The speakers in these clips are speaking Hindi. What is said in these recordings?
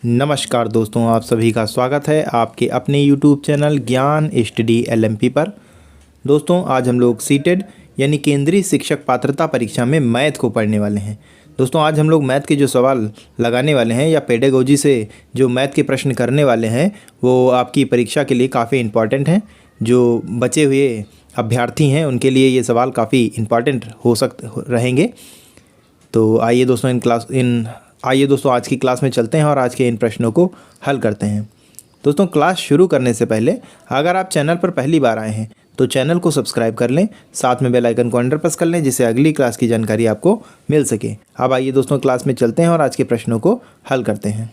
नमस्कार दोस्तों, आप सभी का स्वागत है आपके अपने YouTube चैनल ज्ञान स्टडी LMP पर। दोस्तों आज हम लोग सीटेड यानी केंद्रीय शिक्षक पात्रता परीक्षा में मैथ को पढ़ने वाले हैं। दोस्तों आज हम लोग मैथ के जो सवाल लगाने वाले हैं या पेडागोजी से जो मैथ के प्रश्न करने वाले हैं वो आपकी परीक्षा के लिए काफ़ी इम्पॉर्टेंट हैं। जो बचे हुए अभ्यर्थी हैं उनके लिए ये सवाल काफ़ी इम्पॉर्टेंट रहेंगे। तो आइए दोस्तों आज की क्लास में चलते हैं और आज के इन प्रश्नों को हल करते हैं। दोस्तों क्लास शुरू करने से पहले अगर आप चैनल पर पहली बार आए हैं तो चैनल को सब्सक्राइब कर लें, साथ में बेल आइकन को अंडर प्रेस कर लें जिससे अगली क्लास की जानकारी आपको मिल सके। अब आइए दोस्तों क्लास में चलते हैं और आज के प्रश्नों को हल करते हैं।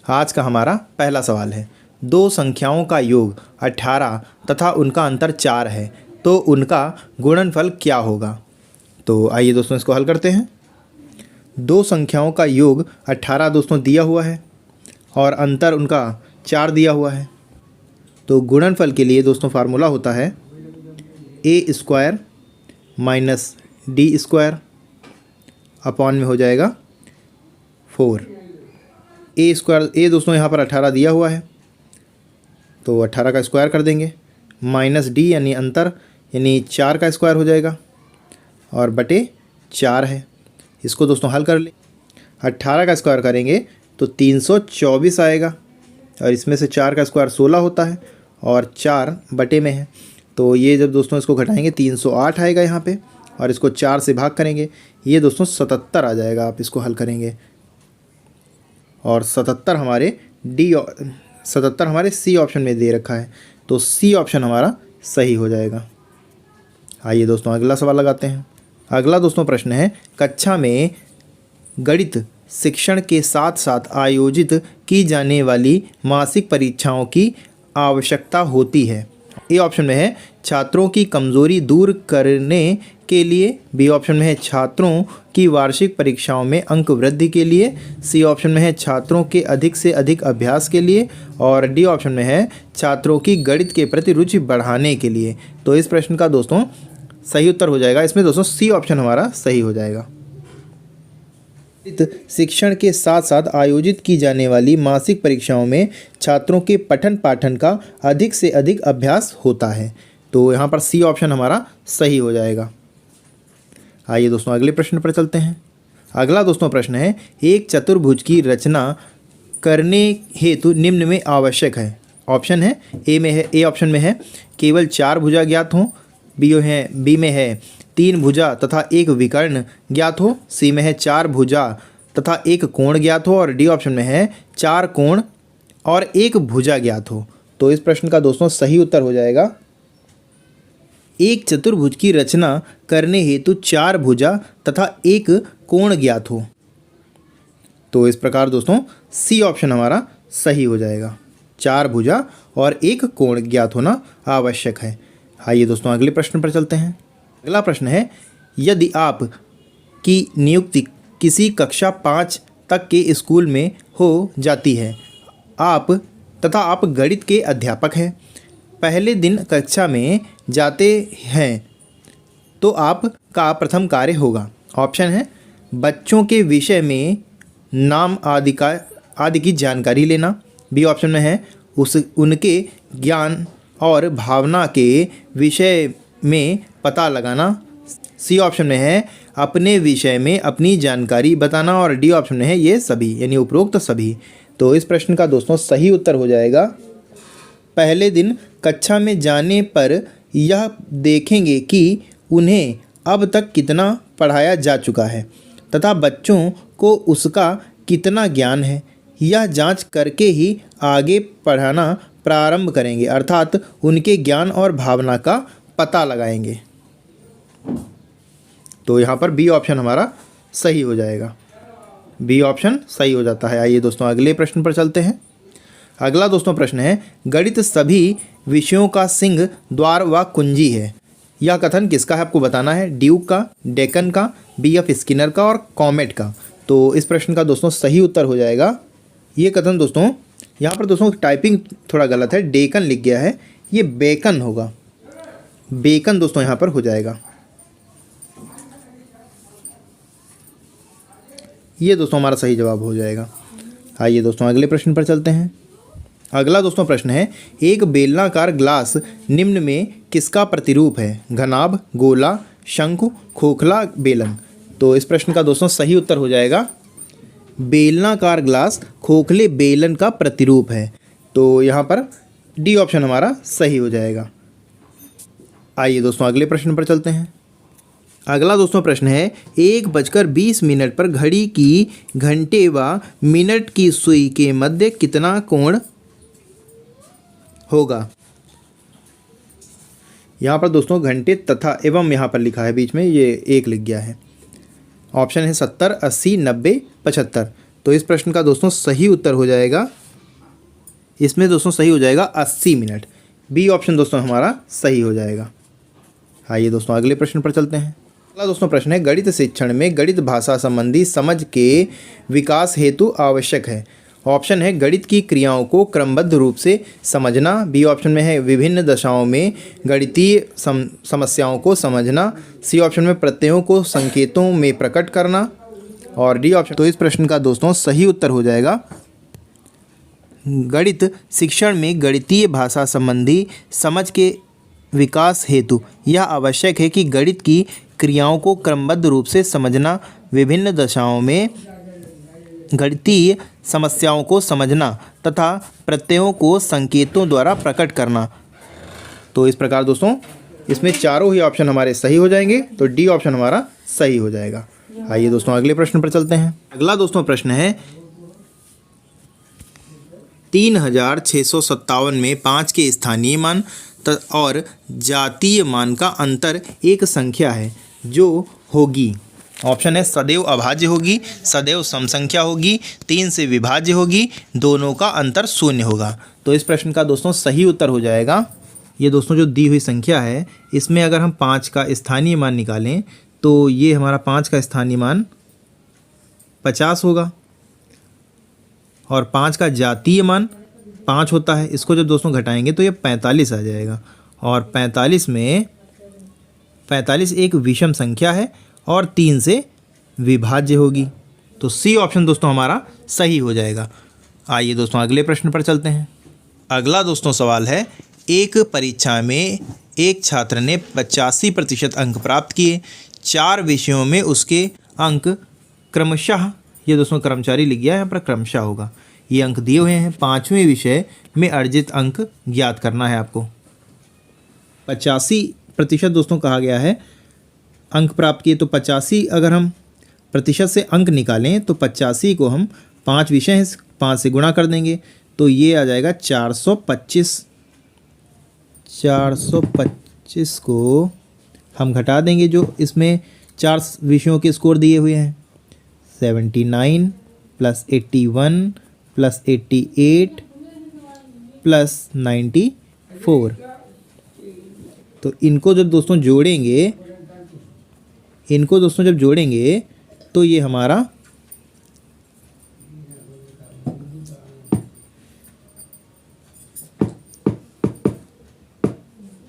आज का हमारा पहला सवाल है, दो संख्याओं का योग 18 तथा उनका अंतर 4 है तो उनका गुणनफल क्या होगा। तो आइए दोस्तों इसको हल करते हैं। दो संख्याओं का योग 18 दोस्तों दिया हुआ है और अंतर उनका 4 दिया हुआ है। तो गुणनफल के लिए दोस्तों फार्मूला होता है a² माइनस d² अपॉन में हो जाएगा 4। a दोस्तों यहाँ पर 18 दिया हुआ है तो 18 का स्क्वायर कर देंगे, माइनस d यानी अंतर यानी 4 का स्क्वायर हो जाएगा और बटे 4 है। इसको दोस्तों हल कर ले, 18 का स्क्वायर करेंगे तो 324 आएगा और इसमें से 4 का स्क्वायर 16 होता है और 4 बटे में है। तो ये जब दोस्तों इसको घटाएंगे 308 आएगा यहाँ पे और इसको 4 से भाग करेंगे, ये दोस्तों 77 आ जाएगा। आप इसको हल करेंगे और 77 हमारे सी ऑप्शन में दे रखा है तो सी ऑप्शन हमारा सही हो जाएगा। आइए दोस्तों अगला सवाल लगाते हैं। अगला दोस्तों प्रश्न है, कक्षा में गणित शिक्षण के साथ साथ आयोजित की जाने वाली मासिक परीक्षाओं की आवश्यकता होती है। ए ऑप्शन में है छात्रों की कमजोरी दूर करने के लिए, बी ऑप्शन में है छात्रों की वार्षिक परीक्षाओं में अंक वृद्धि के लिए, सी ऑप्शन में है छात्रों के अधिक से अधिक अभ्यास के लिए और डी ऑप्शन में है छात्रों की गणित के प्रति रुचि बढ़ाने के लिए। तो इस प्रश्न का दोस्तों सही उत्तर हो जाएगा, इसमें दोस्तों सी ऑप्शन हमारा सही हो जाएगा। शिक्षण के साथ साथ आयोजित की जाने वाली मासिक परीक्षाओं में छात्रों के पठन पाठन का अधिक से अधिक अभ्यास होता है तो यहाँ पर सी ऑप्शन हमारा सही हो जाएगा। आइए दोस्तों अगले प्रश्न पर चलते हैं। अगला दोस्तों प्रश्न है, एक चतुर्भुज की रचना करने हेतु निम्न में आवश्यक है। ऑप्शन है ए ऑप्शन में है केवल 4 भुजा ज्ञात हों, बी में है 3 भुजा तथा 1 विकर्ण ज्ञात हो, सी में है 4 भुजा तथा 1 कोण ज्ञात हो और डी ऑप्शन में है 4 कोण और 1 भुजा ज्ञात हो। तो इस प्रश्न का दोस्तों सही उत्तर हो जाएगा, एक चतुर्भुज की रचना करने हेतु 4 भुजा तथा 1 कोण ज्ञात हो। तो इस प्रकार दोस्तों सी ऑप्शन हमारा सही हो जाएगा, 4 भुजा और 1 कोण ज्ञात होना आवश्यक है। आइए दोस्तों अगले प्रश्न पर चलते हैं। अगला प्रश्न है, यदि आप की नियुक्ति किसी कक्षा 5 तक के स्कूल में हो जाती है आप गणित के अध्यापक हैं, पहले दिन कक्षा में जाते हैं तो आपका प्रथम कार्य होगा। ऑप्शन है बच्चों के विषय में नाम आदि की जानकारी लेना, बी ऑप्शन में है उनके ज्ञान और भावना के विषय में पता लगाना, सी ऑप्शन में है अपने विषय में अपनी जानकारी बताना और डी ऑप्शन में है ये सभी यानी उपरोक्त सभी। तो इस प्रश्न का दोस्तों सही उत्तर हो जाएगा, पहले दिन कक्षा में जाने पर यह देखेंगे कि उन्हें अब तक कितना पढ़ाया जा चुका है तथा बच्चों को उसका कितना ज्ञान है, यह जांच करके ही आगे पढ़ाना प्रारंभ करेंगे, अर्थात उनके ज्ञान और भावना का पता लगाएंगे। तो यहाँ पर बी ऑप्शन हमारा सही हो जाएगा, बी ऑप्शन सही हो जाता है। आइए दोस्तों अगले प्रश्न पर चलते हैं। अगला दोस्तों प्रश्न है, गणित सभी विषयों का सिंह द्वार व कुंजी है। यह कथन किसका है आपको बताना है, ड्यूक का, डेकन का, B.F. स्किनर का और कॉमेट का। तो इस प्रश्न का दोस्तों सही उत्तर हो जाएगा, ये कथन दोस्तों यहाँ पर दोस्तों टाइपिंग थोड़ा गलत है, डेकन लिख गया है, ये बेकन होगा, बेकन दोस्तों यहाँ पर हो जाएगा। ये दोस्तों हमारा सही जवाब हो जाएगा। आइए दोस्तों अगले प्रश्न पर चलते हैं। अगला दोस्तों प्रश्न है, एक बेलनाकार ग्लास निम्न में किसका प्रतिरूप है? घनाभ, गोला, शंकु, खोखला बेलन। तो इस प्रश्न का दोस्तों सही उत्तर हो जाएगा बेलनाकार ग्लास खोखले बेलन का प्रतिरूप है। तो यहाँ पर डी ऑप्शन हमारा सही हो जाएगा। आइए दोस्तों अगले प्रश्न पर चलते हैं। अगला दोस्तों प्रश्न है, 1:20 पर घड़ी की घंटे व मिनट की सुई के मध्य कितना कोण होगा? यहाँ पर दोस्तों घंटे तथा एवं यहाँ पर लिखा है, बीच में ये एक लिख गया है। ऑप्शन है 70, 80, 90, 75। तो इस प्रश्न का दोस्तों सही उत्तर हो जाएगा, इसमें दोस्तों सही हो जाएगा 80 मिनट। बी ऑप्शन दोस्तों हमारा सही हो जाएगा। आइए दोस्तों अगले प्रश्न पर चलते हैं। अगला दोस्तों प्रश्न है, गणित शिक्षण में गणित भाषा संबंधी समझ के विकास हेतु आवश्यक है। ऑप्शन है गणित की क्रियाओं को क्रमबद्ध रूप से समझना। बी ऑप्शन में है विभिन्न दशाओं में गणितीय समस्याओं को समझना। सी ऑप्शन में प्रत्ययों को संकेतों में प्रकट करना। और डी ऑप्शन। तो इस प्रश्न का दोस्तों सही उत्तर हो जाएगा गणित शिक्षण में गणितीय भाषा संबंधी समझ के विकास हेतु यह आवश्यक है कि गणित की क्रियाओं को क्रमबद्ध रूप से समझना, विभिन्न दशाओं में गणितीय समस्याओं को समझना तथा प्रत्ययों को संकेतों द्वारा प्रकट करना। तो इस प्रकार दोस्तों इसमें चारों ही ऑप्शन हमारे सही हो जाएंगे। तो डी ऑप्शन हमारा सही हो जाएगा। आइए दोस्तों अगले प्रश्न पर चलते हैं। अगला दोस्तों प्रश्न है, 3657 में 5 के स्थानीय मान और जातीय मान का अंतर एक संख्या है जो होगी। ऑप्शन है सदैव अभाज्य होगी, सदैव सम संख्या होगी, 3 से विभाज्य होगी, दोनों का अंतर 0 होगा। तो इस प्रश्न का दोस्तों सही उत्तर हो जाएगा, ये दोस्तों जो दी हुई संख्या है इसमें अगर हम 5 का स्थानीय मान निकालें तो ये हमारा 5 का स्थानीय मान 50 होगा और 5 का जातीय मान 5 होता है। इसको जब दोस्तों घटाएंगे तो ये 45 आ जाएगा और 45 में 45 एक विषम संख्या है और 3 से विभाज्य होगी। तो सी ऑप्शन दोस्तों हमारा सही हो जाएगा। आइए दोस्तों अगले प्रश्न पर चलते हैं। अगला दोस्तों सवाल है, एक परीक्षा में एक छात्र ने 85% अंक प्राप्त किए। 4 विषयों में उसके अंक क्रमशः, ये दोस्तों कर्मचारी लिख गया है, यहाँ पर क्रमशः होगा, ये अंक दिए हुए हैं। 5वें विषय में अर्जित अंक ज्ञात करना है आपको। 85% दोस्तों कहा गया है अंक प्राप्त किए, तो 85 अगर हम प्रतिशत से अंक निकालें तो 85 को हम 5 विषय हैं 5 से गुणा कर देंगे तो ये आ जाएगा 425। 425 को हम घटा देंगे जो इसमें 4 विषयों के स्कोर दिए हुए हैं, 79 + 81 + 88 + 94। तो इनको जब दोस्तों जोड़ेंगे, जब जोड़ेंगे तो ये हमारा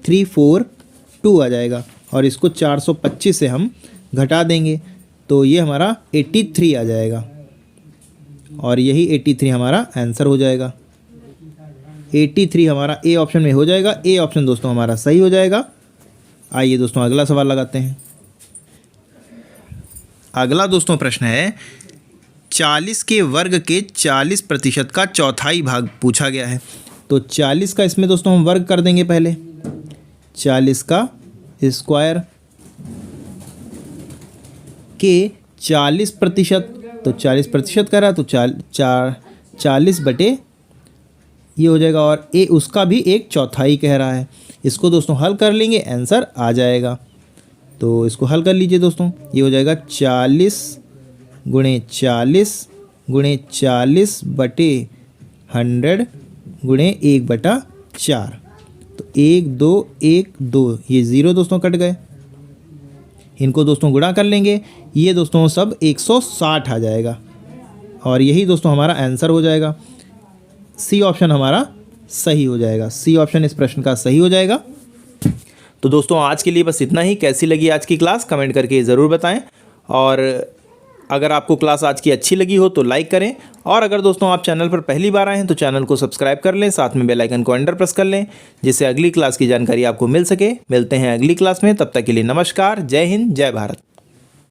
342 आ जाएगा और इसको 425 से हम घटा देंगे तो ये हमारा 83 आ जाएगा और यही 83 हमारा आंसर हो जाएगा। 83 हमारा ए ऑप्शन में हो जाएगा। ए ऑप्शन दोस्तों हमारा सही हो जाएगा। आइए दोस्तों अगला सवाल लगाते हैं। अगला दोस्तों प्रश्न है, 40 के वर्ग के 40% का चौथाई भाग पूछा गया है। तो 40 का इसमें दोस्तों हम वर्ग कर देंगे पहले, 40 का स्क्वायर के 40%, तो 40% करा तो 40 बटे ये हो जाएगा और ए उसका भी एक चौथाई कह रहा है। इसको दोस्तों हल कर लेंगे, आंसर आ जाएगा। तो इसको हल कर लीजिए दोस्तों, ये हो जाएगा 40 × 40 × 40 बटे 100 × 1/4। तो 1 2 1 2 ये 0 दोस्तों कट गए। इनको दोस्तों गुणा कर लेंगे, ये दोस्तों सब 160 आ जाएगा और यही दोस्तों हमारा आंसर हो जाएगा। सी ऑप्शन हमारा सही हो जाएगा। सी ऑप्शन इस प्रश्न का सही हो जाएगा। तो दोस्तों आज के लिए बस इतना ही। कैसी लगी आज की क्लास कमेंट करके ज़रूर बताएं और अगर आपको क्लास आज की अच्छी लगी हो तो लाइक करें, और अगर दोस्तों आप चैनल पर पहली बार आए हैं तो चैनल को सब्सक्राइब कर लें, साथ में बेल आइकन को अंडर प्रेस कर लें, जिससे अगली क्लास की जानकारी आपको मिल सके। मिलते हैं अगली क्लास में, तब तक के लिए नमस्कार, जय हिंद, जय भारत।